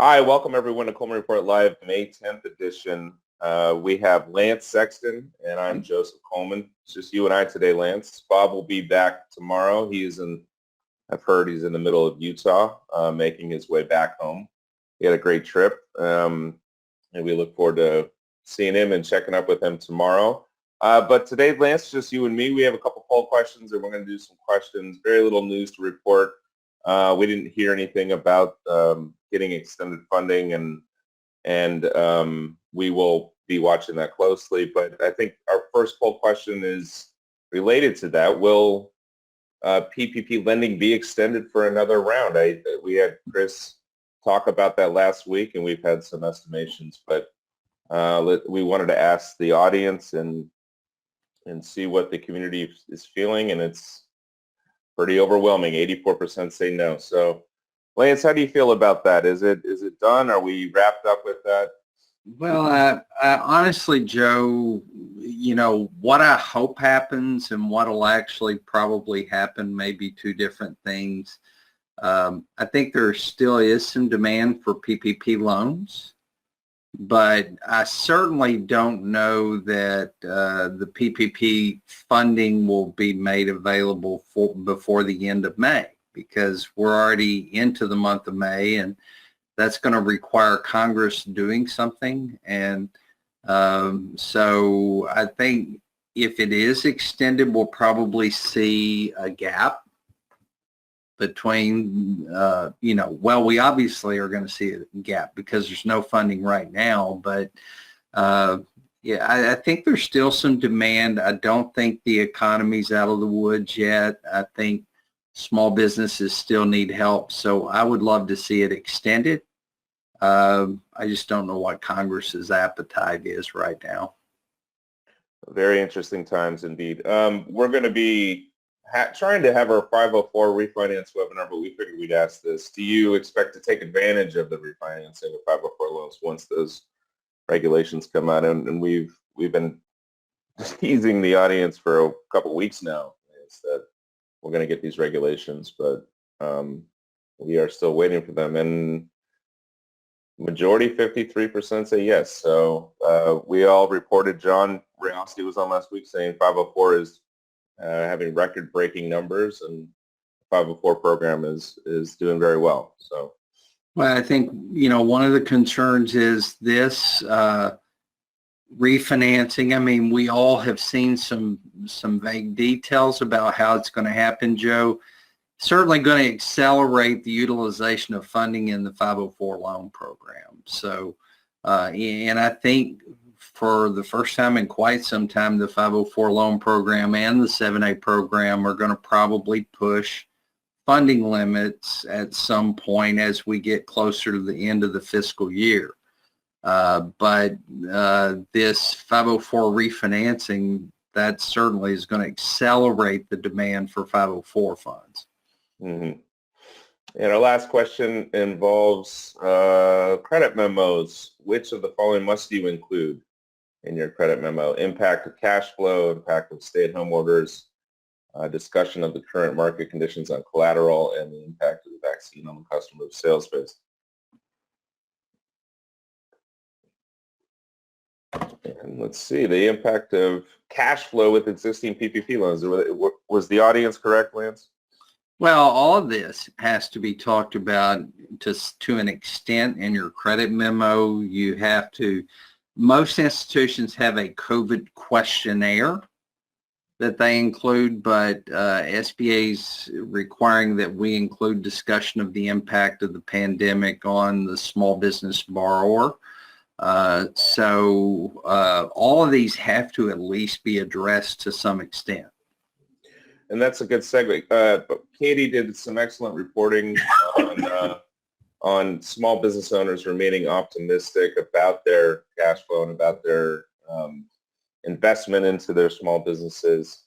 Hi, welcome everyone to Coleman Report Live, May 10th edition. We have Lance Sexton and I'm Joseph Coleman. It's just you and I today, Lance. Bob will be back tomorrow. I've heard he's in the middle of Utah, making his way back home. He had a great trip, and we look forward to seeing him and checking up with him tomorrow. But today, Lance, just you and me. We have a couple poll questions, and we're going to do some questions. Very little news to report. We didn't hear anything about getting extended funding, and we will be watching that closely. But I think our first poll question is related to that. Will PPP lending be extended for another round? We had Chris talk about that last week, and we've had some estimations. But we wanted to ask the audience and see what the community is feeling, and it's pretty overwhelming. 84% say no. So, Lance, how do you feel about that? Is it done? Are we wrapped up with that? Well, honestly, Joe, what I hope happens and what will actually probably happen may be two different things. I think there still is some demand for PPP loans, but I certainly don't know that the PPP funding will be made available before the end of May, because we're already into the month of May, and that's going to require Congress doing something. And so I think if it is extended, we'll probably see a gap between, we obviously are going to see a gap because there's no funding right now. But I think there's still some demand. I don't think the economy's out of the woods yet. I think small businesses still need help. So I would love to see it extended. I just don't know what Congress's appetite is right now. Very interesting times indeed. We're going to be trying to have our 504 refinance webinar, but we figured we'd ask this. Do you expect to take advantage of the refinancing of 504 loans once those regulations come out? And we've been teasing the audience for a couple of weeks now. Is that we're going to get these regulations, but we are still waiting for them. And majority, 53%, say yes. So we all reported, John Rayowski was on last week saying 504 is having record-breaking numbers, and the 504 program is doing very well. So, well, I think one of the concerns is this refinancing. I mean, we all have seen some vague details about how it's going to happen, Joe. Certainly going to accelerate the utilization of funding in the 504 loan program. So, and I think for the first time in quite some time, the 504 loan program and the 7A program are going to probably push funding limits at some point as we get closer to the end of the fiscal year. But this 504 refinancing, that certainly is going to accelerate the demand for 504 funds. Mm-hmm. And our last question involves credit memos. Which of the following must you include in your credit memo? Impact of cash flow, impact of stay-at-home orders, discussion of the current market conditions on collateral, and the impact of the vaccine on the customer's sales base. And let's see, the impact of cash flow with existing PPP loans. Was the audience correct, Lance? Well, all of this has to be talked about to an extent in your credit memo. You have to, most institutions have a COVID questionnaire that they include, but SBA's requiring that we include discussion of the impact of the pandemic on the small business borrower. So all of these have to at least be addressed to some extent. And that's a good segue. Katie did some excellent reporting on small business owners remaining optimistic about their cash flow and about their investment into their small businesses.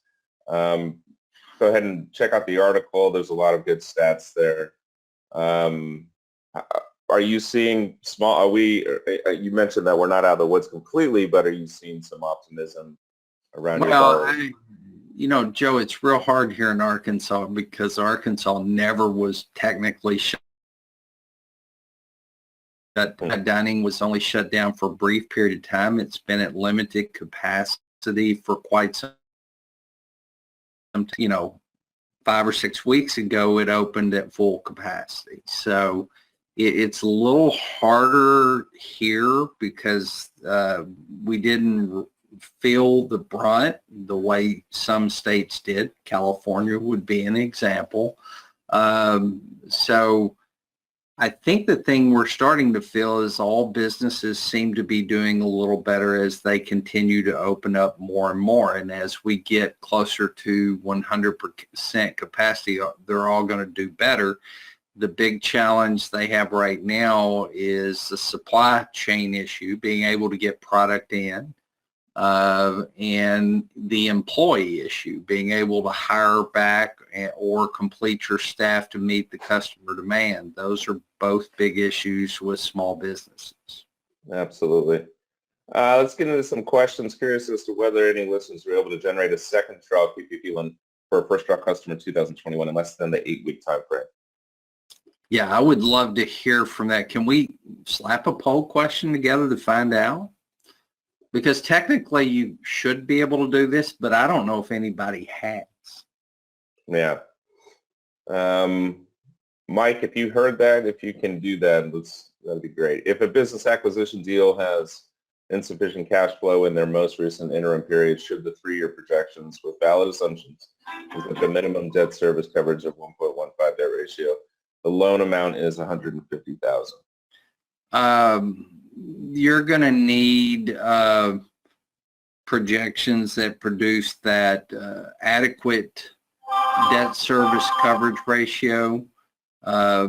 Go ahead and check out the article. There's a lot of good stats there. Are you seeing you mentioned that we're not out of the woods completely, but are you seeing some optimism around your borrowers? Joe, it's real hard here in Arkansas because Arkansas never was technically shut Dining was only shut down for a brief period of time. It's been at limited capacity for quite some, 5 or 6 weeks ago, it opened at full capacity. So it's a little harder here because we didn't feel the brunt the way some states did. California would be an example. So I think the thing we're starting to feel is all businesses seem to be doing a little better as they continue to open up more and more. And as we get closer to 100% capacity, they're all going to do better. The big challenge they have right now is the supply chain issue, being able to get product in, and the employee issue, being able to hire back or complete your staff to meet the customer demand. Those are both big issues with small businesses. Absolutely. Let's get into some questions. Curious as to whether any listeners were able to generate a second draw PPP loan for a first draw customer in 2021 in less than the 8-week time frame. Yeah, I would love to hear from that. Can we slap a poll question together to find out? Because technically you should be able to do this, but I don't know if anybody has. Yeah. Mike, if you heard that, if you can do that, that'd be great. If a business acquisition deal has insufficient cash flow in their most recent interim period, should the 3-year projections with valid assumptions with a minimum debt service coverage of 1.15 debt ratio, the loan amount is $150,000. You're going to need projections that produce that adequate debt service coverage ratio. I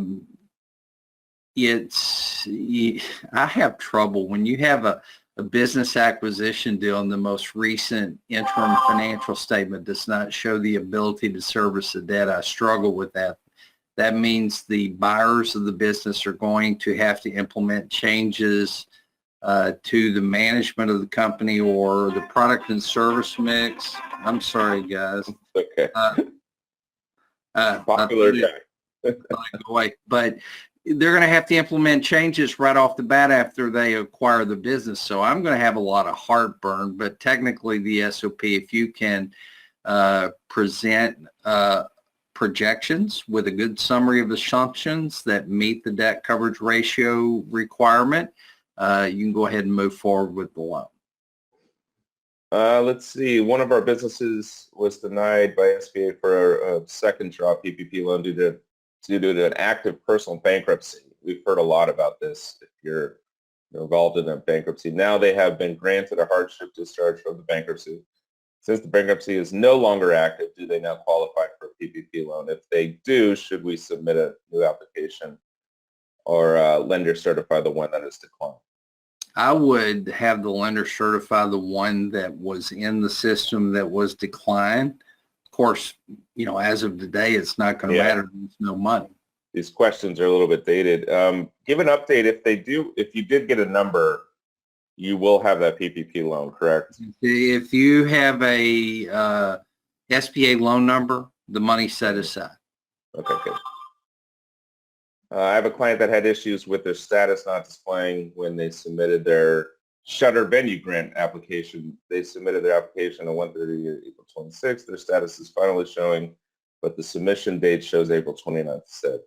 have trouble when you have a business acquisition deal and the most recent interim financial statement does not show the ability to service the debt. I struggle with that. That means the buyers of the business are going to have to implement changes to the management of the company or the product and service mix. I'm sorry, guys. Okay. Popular guy. But they're going to have to implement changes right off the bat after they acquire the business. So I'm going to have a lot of heartburn, but technically the SOP, if you can present projections with a good summary of assumptions that meet the debt coverage ratio requirement, you can go ahead and move forward with the loan. Let's see. One of our businesses was denied by SBA for a second draw PPP loan due to an active personal bankruptcy. We've heard a lot about this. If you're involved in a bankruptcy, now they have been granted a hardship discharge from the bankruptcy. Since the bankruptcy is no longer active, do they now qualify for a PPP loan? If they do, should we submit a new application or lender certify the one that is declined? I would have the lender certify the one that was in the system that was declined. Of course, as of today, it's not going to matter. There's no money. These questions are a little bit dated. Give an update if you did get a number, you will have that PPP loan, correct? If you have a SBA loan number, the money's set aside. Okay, good. I have a client that had issues with their status not displaying when they submitted their shutter venue grant application. They submitted their application on 1/30 April 26th. Their status is finally showing, but the submission date shows April 29th instead.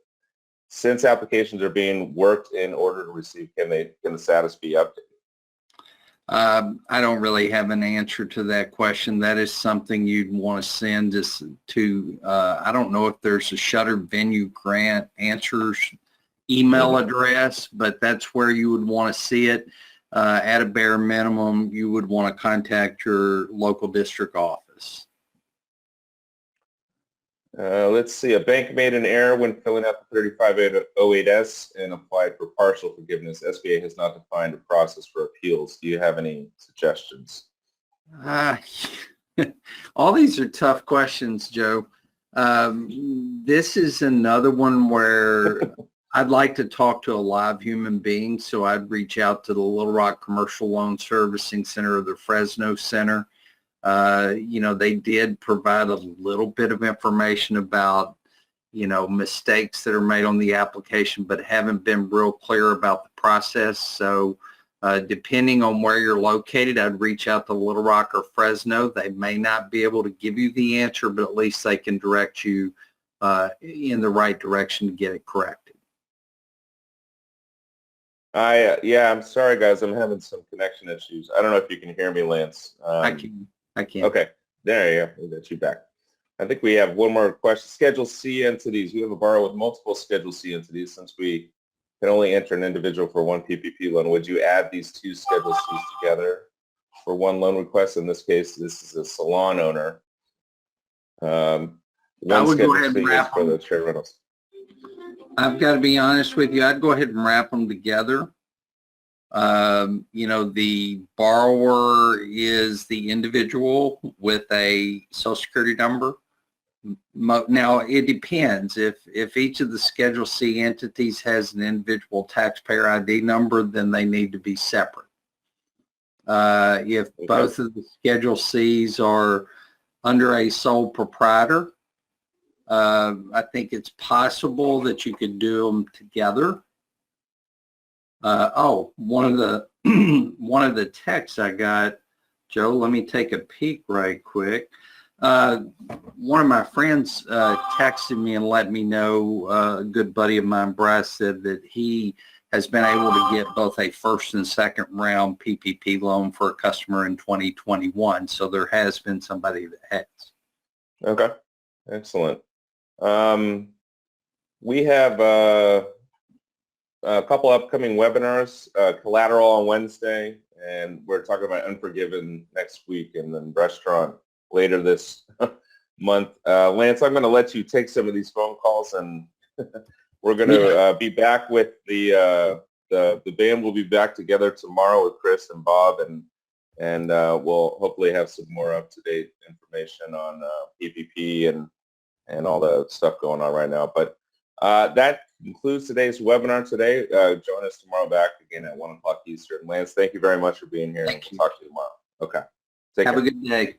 Since applications are being worked in order to receive, can the status be updated? I don't really have an answer to that question. That is something you'd want to send us to, I don't know if there's a Shutter Venue Grant Answers email address, but that's where you would want to see it. At a bare minimum, you would want to contact your local district office. Let's see. A bank made an error when filling out the 3508S and applied for partial forgiveness. SBA has not defined a process for appeals. Do you have any suggestions? All these are tough questions, Joe. This is another one where I'd like to talk to a live human being, so I'd reach out to the Little Rock Commercial Loan Servicing Center or the Fresno Center. They did provide a little bit of information about, mistakes that are made on the application, but haven't been real clear about the process. So depending on where you're located, I'd reach out to Little Rock or Fresno. They may not be able to give you the answer, but at least they can direct you in the right direction to get it corrected. Yeah, I'm sorry, guys. I'm having some connection issues. I don't know if you can hear me, Lance. I can. Okay, there you go. We got you back. I think we have one more question. Schedule C entities. We have a borrower with multiple Schedule C entities. Since we can only enter an individual for one PPP loan, would you add these two Schedule Cs together for one loan request? In this case, this is a salon owner. One I would go Schedule ahead C and is wrap for the them. chair rentals. I've got to be honest with you. I'd go ahead and wrap them together. The borrower is the individual with a Social Security number. Now, it depends. If each of the Schedule C entities has an individual taxpayer ID number, then they need to be separate. If both of the Schedule Cs are under a sole proprietor, I think it's possible that you could do them together. One of the texts I got, Joe, let me take a peek right quick. One of my friends texted me and let me know, a good buddy of mine, Bryce, said that he has been able to get both a first and second round PPP loan for a customer in 2021. So there has been somebody that has. Okay, excellent. We have a couple upcoming webinars, collateral on Wednesday, and we're talking about Unforgiven next week, and then restaurant later this month. Lance, I'm going to let you take some of these phone calls, and we're going to be back with the band. Will be back together tomorrow with Chris and Bob, and we'll hopefully have some more up-to-date information on PPP and all the stuff going on right now. But that concludes today's webinar today. Join us tomorrow back again at 1 o'clock Eastern. Lance, thank you very much for being here. And we'll talk to you tomorrow. Okay. Have a good day.